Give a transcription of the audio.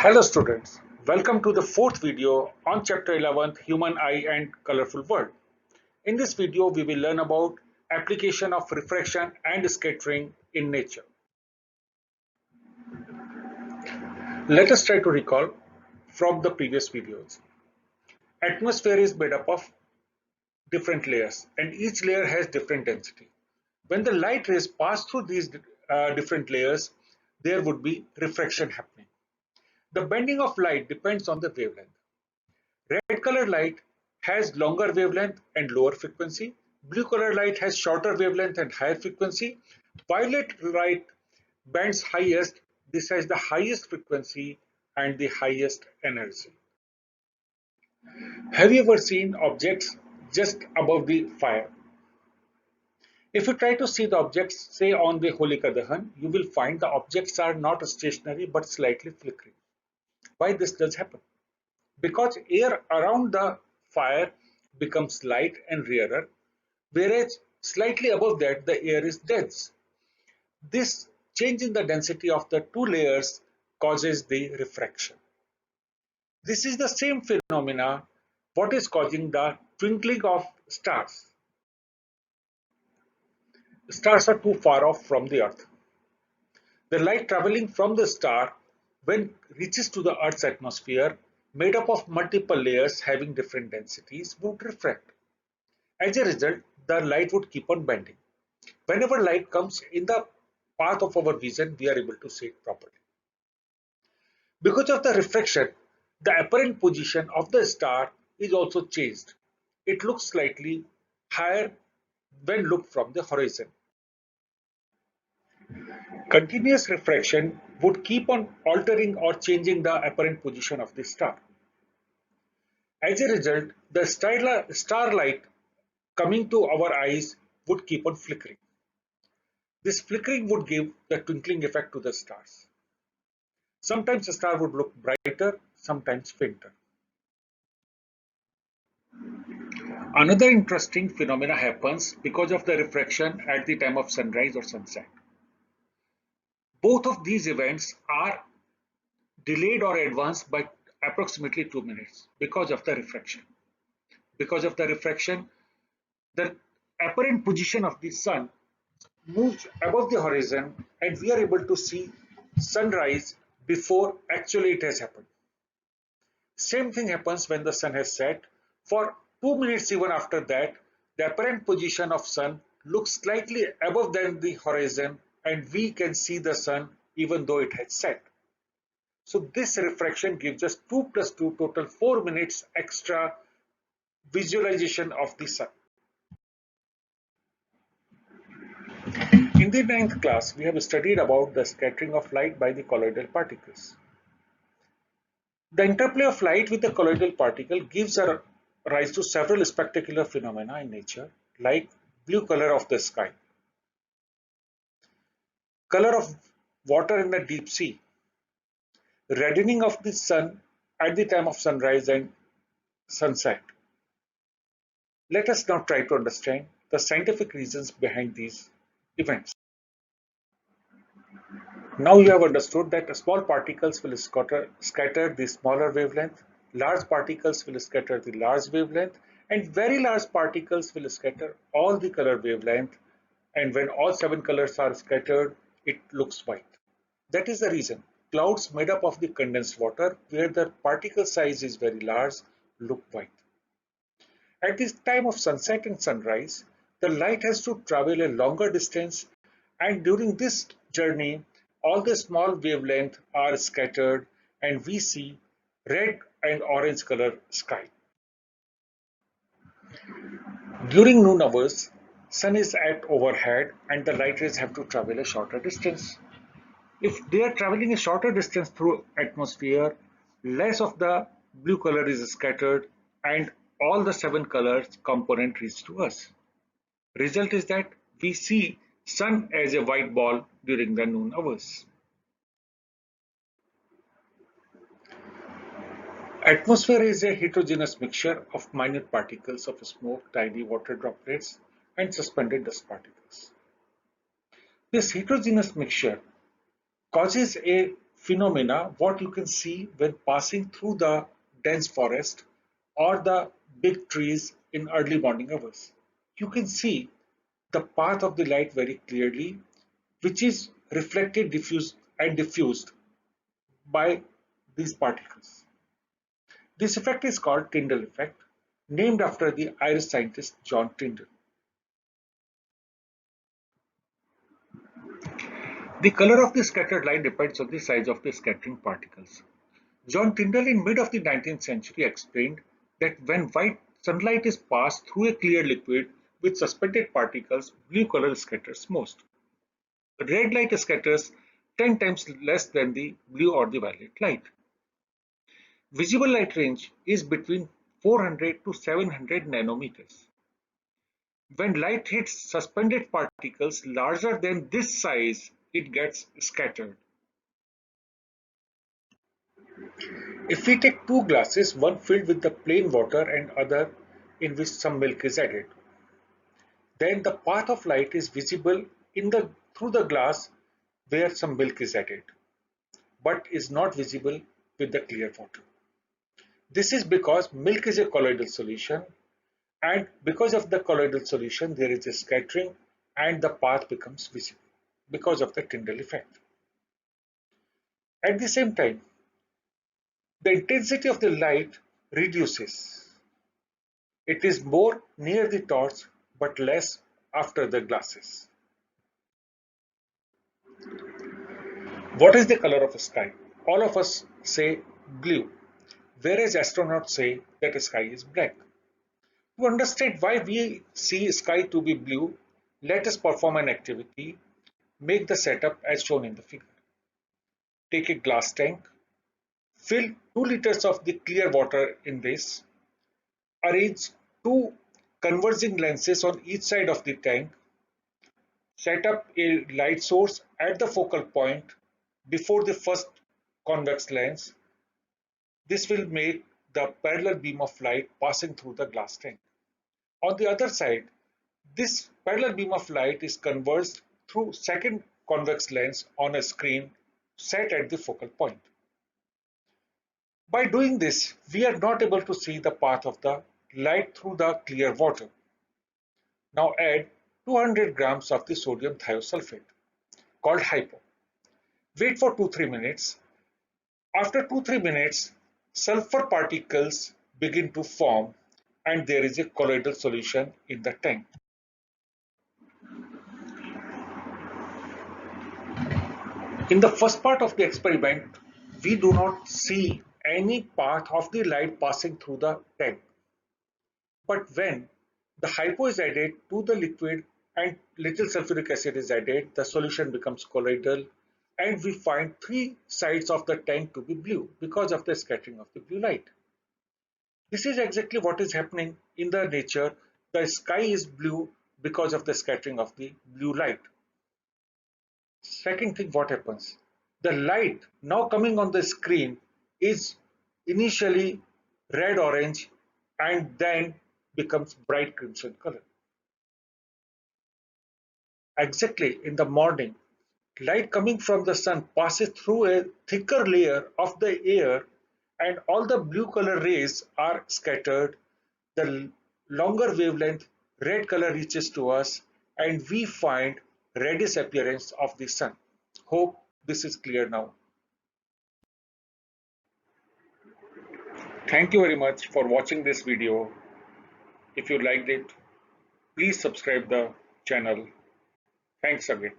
Hello students, welcome to the fourth video on chapter 11 Human Eye and Colorful World. In this video we will learn about application of refraction and scattering in nature. Let us try to recall from the previous videos. Atmosphere is made up of different layers and each layer has different density. When the light rays pass through these different layers, there would be refraction happening. The bending of light depends on the wavelength. Red colored light has longer wavelength and lower frequency. Blue colored light has shorter wavelength and higher frequency. Violet light bends highest. This has the highest frequency and the highest energy. Have you ever seen objects just above the fire? If you try to see the objects, say on the Holika Dahan, you will find the objects are not stationary but slightly flickering. Why this does happen? Because air around the fire becomes light and rarer, whereas slightly above that the air is dense. This change in the density of the two layers causes the refraction. This is the same phenomena what is causing the twinkling of stars. Stars are too far off from the earth. The light traveling from the star when reaches to the earth's atmosphere made up of multiple layers having different densities would refract. As a result, the light would keep on bending. Whenever light comes in the path of our vision, we are able to see it properly. Because of the refraction, the apparent position of the star is also changed. It looks slightly higher when looked from the horizon. Continuous refraction would keep on altering or changing the apparent position of the star. As a result, the starlight coming to our eyes would keep on flickering. This flickering would give the twinkling effect to the stars. Sometimes a star would look brighter, sometimes fainter. Another interesting phenomena happens because of the refraction at the time of sunrise or sunset. Both of these events are delayed or advanced by approximately 2 minutes because of the refraction. Because of the refraction, the apparent position of the sun moves above the horizon and we are able to see sunrise before actually it has happened. Same thing happens when the sun has set. For 2 minutes even after that, the apparent position of sun looks slightly above than the horizon and we can see the sun even though it has set. So this refraction gives us 2 plus 2 total 4 minutes extra visualization of the sun. In the 9th class, we have studied about the scattering of light by the colloidal particles. The interplay of light with the colloidal particle gives rise to several spectacular phenomena in nature, like blue color of the sky, color of water in the deep sea, reddening of the sun at the time of sunrise and sunset. Let us now try to understand the scientific reasons behind these events. Now you have understood that small particles will scatter the smaller wavelength, large particles will scatter the large wavelength, and very large particles will scatter all the color wavelength. And when all 7 colors are scattered, it looks white. That is the reason clouds made up of the condensed water, where the particle size is very large, look white. At this time of sunset and sunrise, the light has to travel a longer distance, and during this journey, all the small wavelengths are scattered and we see red and orange color sky. During noon hours, sun is at overhead and the light rays have to travel a shorter distance. If they are traveling a shorter distance through atmosphere, less of the blue color is scattered and all the 7 colors component reach to us. Result is that we see sun as a white ball during the noon hours. Atmosphere is a heterogeneous mixture of minute particles of smoke, tiny water droplets, and suspended dust particles. This heterogeneous mixture causes a phenomena what you can see when passing through the dense forest or the big trees in early morning hours. You can see the path of the light very clearly, which is reflected, diffused, and diffused by these particles. This effect is called Tyndall effect, named after the Irish scientist John Tyndall. The color of the scattered light depends on the size of the scattering particles. John Tyndall in mid of the 19th century explained that when white sunlight is passed through a clear liquid with suspended particles, blue color scatters most. Red light scatters 10 times less than the blue or the violet light. Visible light range is between 400 to 700 nanometers. When light hits suspended particles larger than this size, it gets scattered. If we take two glasses, one filled with the plain water and other in which some milk is added, then the path of light is visible through the glass where some milk is added, but is not visible with the clear water. This is because milk is a colloidal solution, and because of the colloidal solution there is a scattering and the path becomes visible because of the Tyndall effect. At the same time, the intensity of the light reduces. It is more near the torch but less after the glasses. What is the color of the sky? All of us say blue, whereas astronauts say that the sky is black. To understand why we see sky to be blue, let us perform an activity. Make the setup as shown in the figure. Take a glass tank, fill 2 liters of the clear water in this, arrange two converging lenses on each side of the tank, set up a light source at the focal point before the first convex lens. This will make the parallel beam of light passing through the glass tank. On the other side, this parallel beam of light is converged through second convex lens on a screen set at the focal point. By doing this, we are not able to see the path of the light through the clear water. Now add 200 grams of the sodium thiosulfate, called hypo. Wait for 2-3 minutes. After 2-3 minutes, sulfur particles begin to form and there is a colloidal solution in the tank. In the first part of the experiment, we do not see any path of the light passing through the tank. But when the hypo is added to the liquid and little sulfuric acid is added, the solution becomes colloidal and we find 3 sides of the tank to be blue because of the scattering of the blue light. This is exactly what is happening in the nature. The sky is blue because of the scattering of the blue light. Second thing, what happens? The light now coming on the screen is initially red orange and then becomes bright crimson color. Exactly in the morning, light coming from the sun passes through a thicker layer of the air and all the blue color rays are scattered. The longer wavelength red color reaches to us and we find reddish appearance of the sun. Hope this is clear now. Thank you very much for watching this video. If you liked it, please subscribe the channel. Thanks again.